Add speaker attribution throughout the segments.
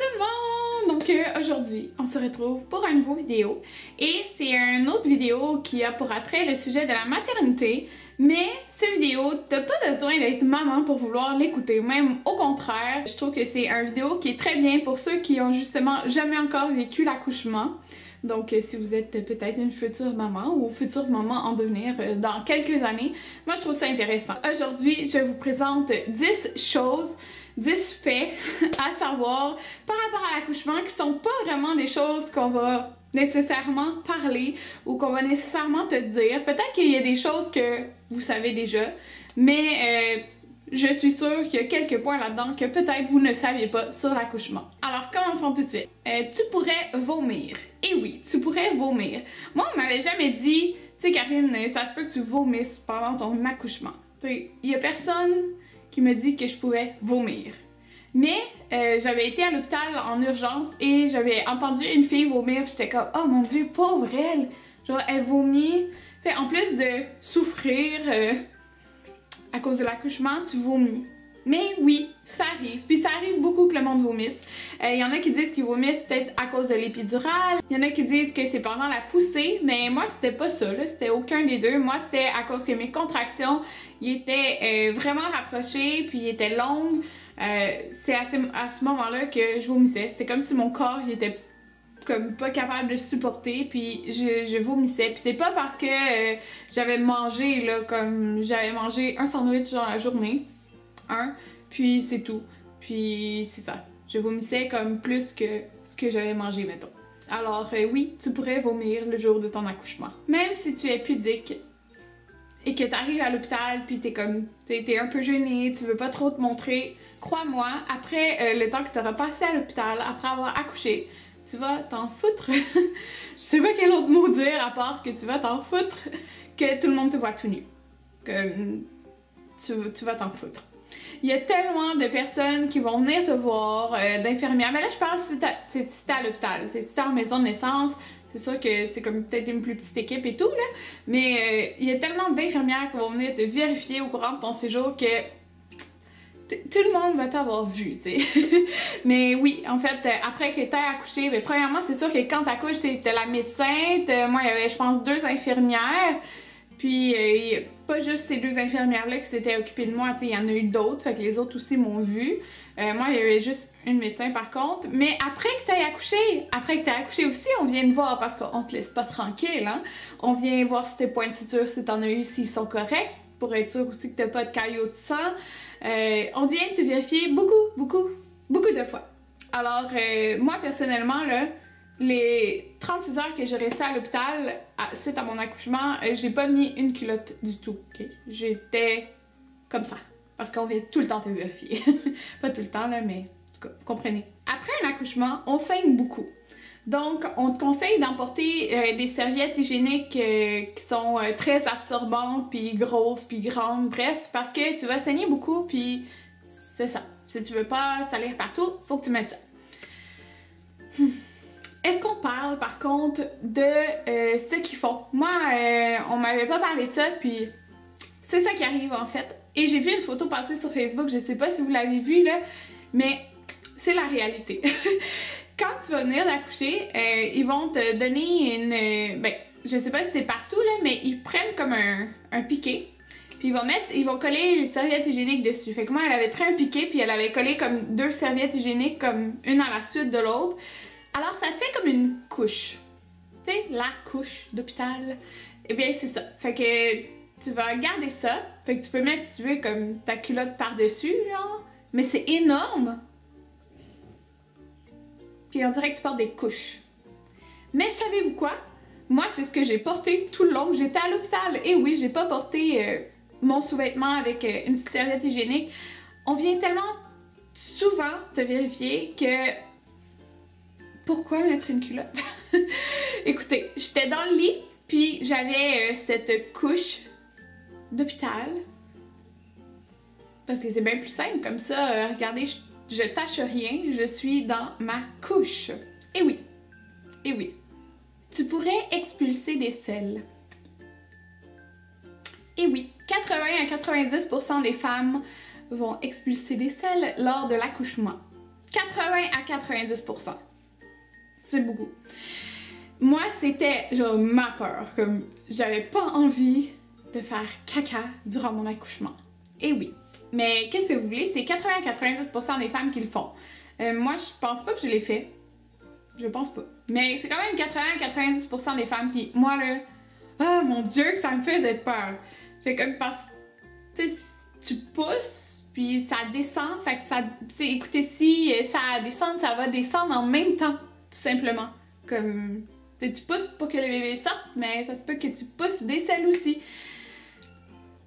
Speaker 1: tout le monde! Donc aujourd'hui, on se retrouve pour une nouvelle vidéo et c'est une autre vidéo qui a pour attrait le sujet de la maternité, mais cette vidéo, t'as pas besoin d'être maman pour vouloir l'écouter, même au contraire. Je trouve que c'est une vidéo qui est très bien pour ceux qui ont justement jamais encore vécu l'accouchement. Donc si vous êtes peut-être une future maman ou future maman en devenir dans quelques années, moi je trouve ça intéressant. Aujourd'hui, je vous présente 10 choses 10 faits à savoir par rapport à l'accouchement qui sont pas vraiment des choses qu'on va nécessairement parler ou qu'on va nécessairement te dire. Peut-être qu'il y a des choses que vous savez déjà, mais je suis sûre qu'il y a quelques points là-dedans que peut-être vous ne saviez pas sur l'accouchement. Alors commençons tout de suite. Tu pourrais vomir. Et oui, tu pourrais vomir. Moi, on m'avait jamais dit, tu sais Karine, ça se peut que tu vomisses pendant ton accouchement. Tu sais, il y a personne qui me dit que je pouvais vomir. Mais j'avais été à l'hôpital en urgence et j'avais entendu une fille vomir puis j'étais comme « Oh mon Dieu, pauvre elle! » Genre elle vomit. T'sais, en plus de souffrir à cause de l'accouchement, tu vomis. Mais oui, ça arrive. Puis ça arrive beaucoup que le monde vomisse. Il y en a qui disent qu'ils vomissent peut-être à cause de l'épidurale. Il y en a qui disent que c'est pendant la poussée. Mais moi, c'était pas ça. C'était aucun des deux. Moi, c'était à cause que mes contractions étaient vraiment rapprochées. Puis étaient longues. C'est à ce moment-là que je vomissais. C'était comme si mon corps il était comme pas capable de supporter, puis je vomissais. Puis c'est pas parce que j'avais mangé, là, comme j'avais mangé un sandwich dans la journée. Puis c'est tout. Puis c'est ça. Je vomissais comme plus que ce que j'avais mangé, mettons. Alors oui, tu pourrais vomir le jour de ton accouchement. Même si tu es pudique et que t'arrives à l'hôpital puis t'es comme, t'es un peu gênée, tu veux pas trop te montrer, crois-moi, après le temps que t'auras passé à l'hôpital, après avoir accouché, tu vas t'en foutre. Je sais pas quel autre mot dire à part que tu vas t'en foutre que tout le monde te voit tout nu. Que tu vas t'en foutre. Il y a tellement de personnes qui vont venir te voir, d'infirmières. Mais là, je parle si t'es à l'hôpital. Si t'es en maison de naissance, c'est sûr que c'est comme peut-être une plus petite équipe et tout, là. Mais il y a tellement d'infirmières qui vont venir te vérifier au courant de ton séjour que tout le monde va t'avoir vu, tu sais. Mais oui, en fait, après que t'aies accouché, ben, premièrement, c'est sûr que quand t'accouches, t'as la médecin. Moi, il y avait, je pense, 2 infirmières. Puis, pas juste ces 2 infirmières-là qui s'étaient occupées de moi, tu sais, il y en a eu d'autres, fait que les autres aussi m'ont vue. Moi, il y avait juste une médecin par contre. Mais après que t'aies accouché aussi, on vient te voir parce qu'on te laisse pas tranquille, hein. On vient voir si tes points de suture, si t'en as eu, s'ils sont corrects, pour être sûr aussi que t'as pas de caillots de sang. On vient te vérifier beaucoup de fois. Alors, moi, personnellement, là, les 36 heures que j'ai resté à l'hôpital suite à mon accouchement, j'ai pas mis une culotte du tout, ok? J'étais comme ça, parce qu'on vient tout le temps te vérifier. Pas tout le temps, là, mais en tout cas, vous comprenez. Après un accouchement, on saigne beaucoup. Donc, on te conseille d'emporter des serviettes hygiéniques qui sont très absorbantes, puis grosses, puis grandes, bref, parce que tu vas saigner beaucoup, puis c'est ça. Si tu veux pas salir partout, faut que tu mettes ça. Est-ce qu'on parle par contre de ce qu'ils font? Moi, on m'avait pas parlé de ça, puis c'est ça qui arrive en fait. Et j'ai vu une photo passer sur Facebook, je sais pas si vous l'avez vue là, mais c'est la réalité. Quand tu vas venir d'accoucher, ils vont te donner une... ben, je sais pas si c'est partout là, mais ils prennent comme un piquet. Puis ils vont coller une serviette hygiénique dessus. Fait que moi, elle avait pris un piquet, puis elle avait collé comme 2 serviettes hygiéniques, comme une à la suite de l'autre. Alors, ça tient comme une couche. Tu sais, la couche d'hôpital. Eh bien, c'est ça. Fait que tu vas garder ça. Fait que tu peux mettre, si tu veux, comme ta culotte par-dessus, genre. Mais c'est énorme. Puis on dirait que tu portes des couches. Mais savez-vous quoi? Moi, c'est ce que j'ai porté tout le long. J'étais à l'hôpital. Et oui, j'ai pas porté mon sous-vêtement avec une petite serviette hygiénique. On vient tellement souvent te vérifier que... Pourquoi mettre une culotte? Écoutez, j'étais dans le lit, puis j'avais cette couche d'hôpital. Parce que c'est bien plus simple, comme ça, regardez, je tâche rien, je suis dans ma couche. Et oui, tu pourrais expulser des selles. Et oui, 80 à 90% des femmes vont expulser des selles lors de l'accouchement. 80 à 90%. C'est beaucoup. Moi, c'était genre ma peur, comme j'avais pas envie de faire caca durant mon accouchement. Et oui, mais qu'est-ce que vous voulez, c'est 80 à 90% des femmes qui le font. Moi, je pense pas que je l'ai fait. Je pense pas. Mais c'est quand même 80 à 90% des femmes, puis moi là, oh mon Dieu, que ça me faisait peur. J'ai comme parce que tu pousses, puis ça descend, fait que ça, écoutez, si ça descend, ça va descendre en même temps, tout simplement. Comme, tu pousses pour que le bébé sorte, mais ça se peut que tu pousses des selles aussi.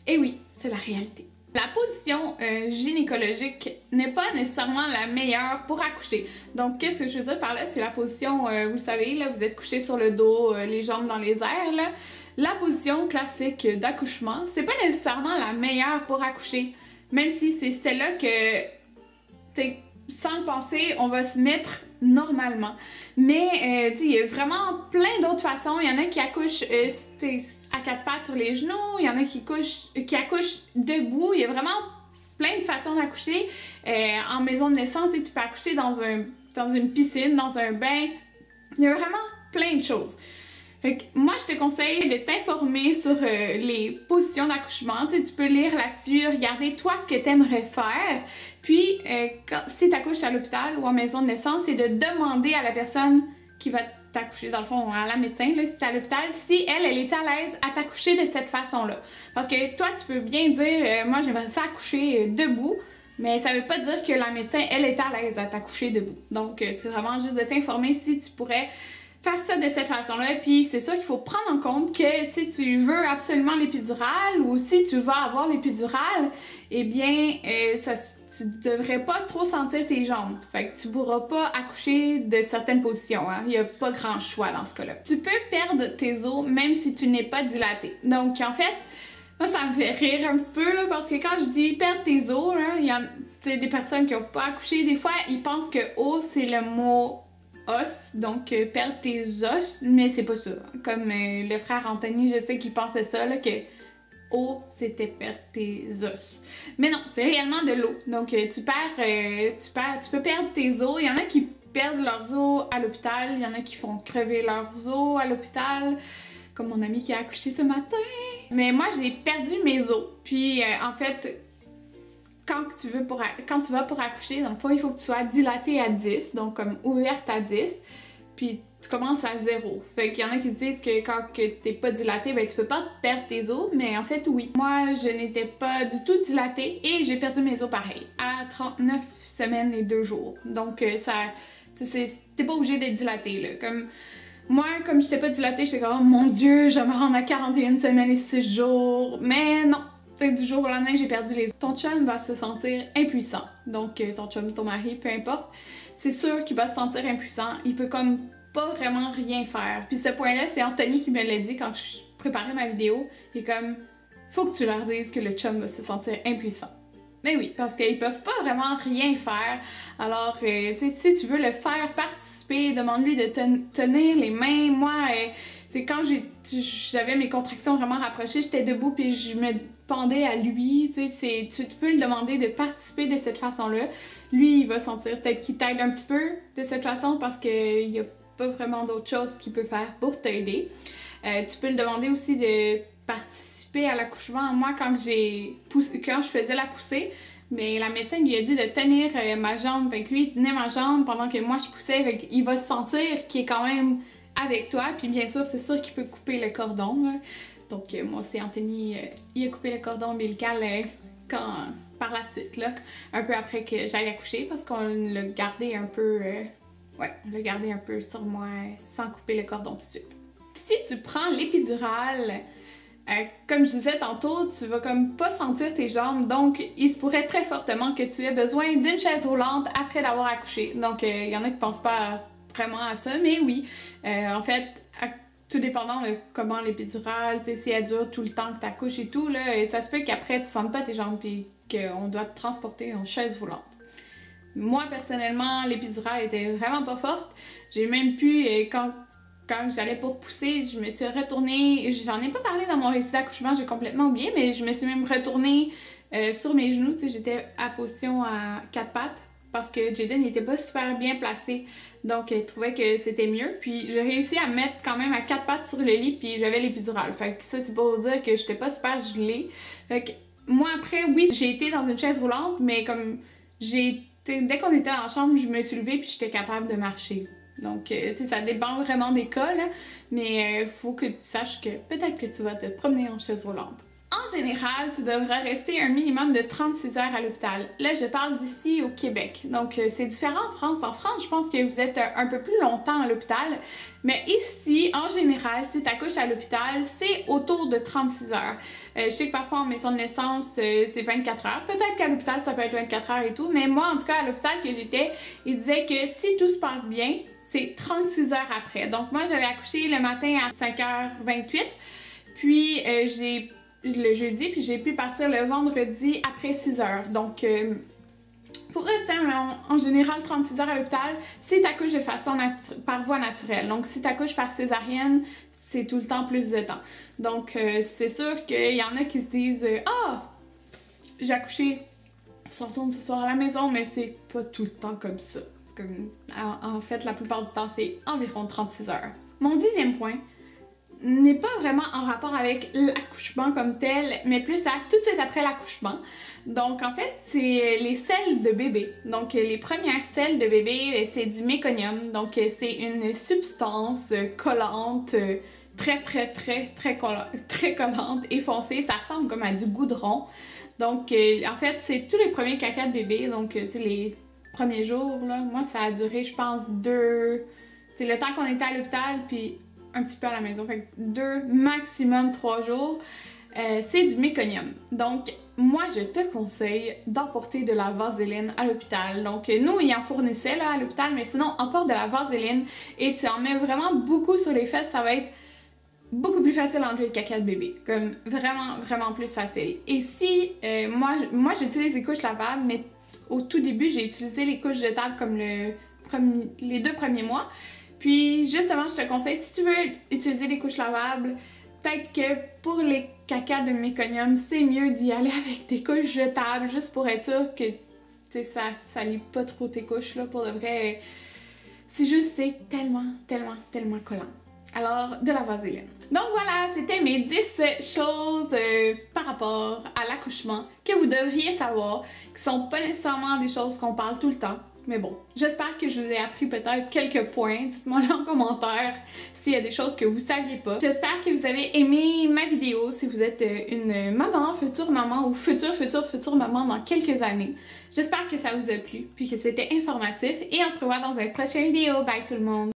Speaker 1: Et oui, c'est la réalité. La position gynécologique n'est pas nécessairement la meilleure pour accoucher. Donc, qu'est-ce que je veux dire par là? C'est la position, vous le savez, là, vous êtes couché sur le dos, les jambes dans les airs, là. La position classique d'accouchement, c'est pas nécessairement la meilleure pour accoucher. Même si c'est celle-là que, sans le penser, on va se mettre normalement. Mais, il y a vraiment plein d'autres façons. Il y en a qui accouchent à quatre pattes sur les genoux, il y en a qui accouchent debout. Il y a vraiment plein de façons d'accoucher. En maison de naissance, tu peux accoucher dans une piscine, dans un bain. Il y a vraiment plein de choses. Fait que moi, je te conseille de t'informer sur les positions d'accouchement. Tu peux lire là-dessus, regarder toi ce que tu aimerais faire. Puis, si tu accouches à l'hôpital ou en maison de naissance, c'est de demander à la personne qui va t'accoucher, dans le fond, à la médecin, là, si tu es à l'hôpital, si elle est à l'aise à t'accoucher de cette façon-là. Parce que toi, tu peux bien dire, moi, j'aimerais ça accoucher debout, mais ça veut pas dire que la médecin, elle est à l'aise à t'accoucher debout. Donc, c'est vraiment juste de t'informer si tu pourrais faire ça de cette façon-là. Puis c'est sûr qu'il faut prendre en compte que si tu veux absolument l'épidurale ou si tu vas avoir l'épidurale, eh bien, tu devrais pas trop sentir tes jambes. Fait que tu pourras pas accoucher de certaines positions. Hein? Il n'y a pas grand choix dans ce cas-là. Tu peux perdre tes os même si tu n'es pas dilaté. Donc en fait, moi ça me fait rire un petit peu là, parce que quand je dis perdre tes os, il y a des personnes qui n'ont pas accouché. Des fois, ils pensent que os c'est le mot os, donc perdre tes os, mais c'est pas ça. Comme le frère Anthony, je sais qu'il pensait ça, là, que eau, c'était perdre tes os. Mais non, c'est réellement de l'eau. Donc tu peux perdre tes os. Il y en a qui perdent leurs os à l'hôpital, il y en a qui font crever leurs os à l'hôpital, comme mon ami qui a accouché ce matin. Mais moi, j'ai perdu mes os. Puis en fait, quand tu vas pour accoucher, dans le fond, il faut que tu sois dilatée à 10, donc comme ouverte à 10, puis tu commences à 0. Fait qu'il y en a qui disent que quand t'es pas dilatée, ben tu peux pas perdre tes os, mais en fait, oui. Moi, je n'étais pas du tout dilatée et j'ai perdu mes os pareil, à 39 semaines et 2 jours. Donc t'es pas obligé d'être dilatée, là. Comme j'étais pas dilatée, j'étais comme, oh mon Dieu, je vais me rendre à 41 semaines et 6 jours. Mais non. Du jour au lendemain, j'ai perdu les os. Ton chum va se sentir impuissant. Donc, ton chum, ton mari, peu importe, c'est sûr qu'il va se sentir impuissant. Il peut comme pas vraiment rien faire. Puis ce point-là, c'est Anthony qui me l'a dit quand je préparais ma vidéo. Il est comme, faut que tu leur dises que le chum va se sentir impuissant. Mais oui, parce qu'ils peuvent pas vraiment rien faire. Alors, tu sais, si tu veux le faire participer, demande-lui de tenir les mains. Moi, quand j'avais mes contractions vraiment rapprochées, j'étais debout puis je me pendais à lui. Tu peux le demander de participer de cette façon-là. Lui, il va sentir peut-être qu'il t'aide un petit peu de cette façon parce qu'il n'y a pas vraiment d'autre chose qu'il peut faire pour t'aider. Tu peux le demander aussi de participer à l'accouchement. Moi, quand je faisais la poussée, mais la médecin lui a dit de tenir ma jambe. Fait que lui, il tenait ma jambe pendant que moi, je poussais. Fait qu'il va se sentir qu'il est quand même avec toi. Puis bien sûr, c'est sûr qu'il peut couper le cordon. Là. Donc moi aussi, Anthony, il a coupé le cordon ombilical par la suite, là, un peu après que j'aille accoucher, parce qu'on l'a gardé un peu, on l'a gardé un peu sur moi sans couper le cordon tout de suite. Si tu prends l'épidurale, comme je disais tantôt, tu vas comme pas sentir tes jambes, donc il se pourrait très fortement que tu aies besoin d'une chaise roulante après d'avoir accouché. Donc il y en a qui pensent pas vraiment à ça, mais oui, en fait, tout dépendant de comment l'épidurale, si elle dure tout le temps que tu accouches et tout, là, et ça se peut qu'après tu sentes pas tes jambes et qu'on doit te transporter en chaise roulante. Moi, personnellement, l'épidurale était vraiment pas forte. J'ai même pu, quand j'allais pour pousser, je me suis retournée, j'en ai pas parlé dans mon récit d'accouchement, j'ai complètement oublié, mais je me suis même retournée sur mes genoux, j'étais à position à 4 pattes, parce que Jaden n'était pas super bien placé. Donc, elle trouvait que c'était mieux. Puis, j'ai réussi à me mettre quand même à 4 pattes sur le lit, puis j'avais l'épidurale. Fait que ça, c'est pour vous dire que j'étais pas super gelée. Fait que moi, après, oui, j'ai été dans une chaise roulante, mais comme dès qu'on était en chambre, je me suis levée, puis j'étais capable de marcher. Donc, tu sais, ça dépend vraiment des cas, là, mais faut que tu saches que peut-être que tu vas te promener en chaise roulante. En général, tu devrais rester un minimum de 36 heures à l'hôpital. Là, je parle d'ici au Québec. Donc, c'est différent en France. En France, je pense que vous êtes un peu plus longtemps à l'hôpital. Mais ici, en général, si tu accouches à l'hôpital, c'est autour de 36 heures. Je sais que parfois en maison de naissance, c'est 24 heures. Peut-être qu'à l'hôpital, ça peut être 24 heures et tout. Mais moi, en tout cas, à l'hôpital que j'étais, il disait que si tout se passe bien, c'est 36 heures après. Donc, moi, j'avais accouché le matin à 5h28. Puis, le jeudi, puis j'ai pu partir le vendredi après 6 heures. Donc, pour rester en général 36 heures à l'hôpital, si tu accouches de façon par voie naturelle. Donc, si tu accouches par césarienne, c'est tout le temps plus de temps. Donc, c'est sûr qu'il y en a qui se disent « Ah, j'ai accouché, on retourne ce soir à la maison », mais c'est pas tout le temps comme ça. Comme, en fait, la plupart du temps, c'est environ 36 heures. Mon 10e point n'est pas vraiment en rapport avec l'accouchement comme tel, mais plus à tout de suite après l'accouchement. Donc, en fait, c'est les selles de bébé. Donc, les premières selles de bébé, c'est du méconium. Donc, c'est une substance collante, très collante et foncée. Ça ressemble comme à du goudron. Donc, en fait, c'est tous les premiers caca de bébé. Donc, tu sais, les premiers jours, là, moi, ça a duré, je pense, c'est le temps qu'on était à l'hôpital, puis un petit peu à la maison. Fait que 2, maximum 3 jours. C'est du méconium. Donc, moi, je te conseille d'emporter de la vaseline à l'hôpital. Donc, nous, ils en fournissaient là, à l'hôpital, mais sinon, emporte de la vaseline et tu en mets vraiment beaucoup sur les fesses. Ça va être beaucoup plus facile d'enlever le caca de bébé. Comme vraiment plus facile. Et si, moi j'utilise les couches lavables, mais au tout début, j'ai utilisé les couches jetables comme les 2 premiers mois. Puis justement, je te conseille, si tu veux utiliser les couches lavables, peut-être que pour les cacas de méconium, c'est mieux d'y aller avec des couches jetables, juste pour être sûr que ça salit pas trop tes couches, là, pour de vrai. C'est juste, c'est tellement collant. Alors, de la vaseline. Donc voilà, c'était mes 10 choses par rapport à l'accouchement que vous devriez savoir, qui sont pas nécessairement des choses qu'on parle tout le temps. Mais bon, j'espère que je vous ai appris peut-être quelques points. Dites-moi là en commentaire s'il y a des choses que vous saviez pas. J'espère que vous avez aimé ma vidéo si vous êtes une maman, future maman ou future maman dans quelques années. J'espère que ça vous a plu puis que c'était informatif et on se revoit dans une prochaine vidéo. Bye tout le monde!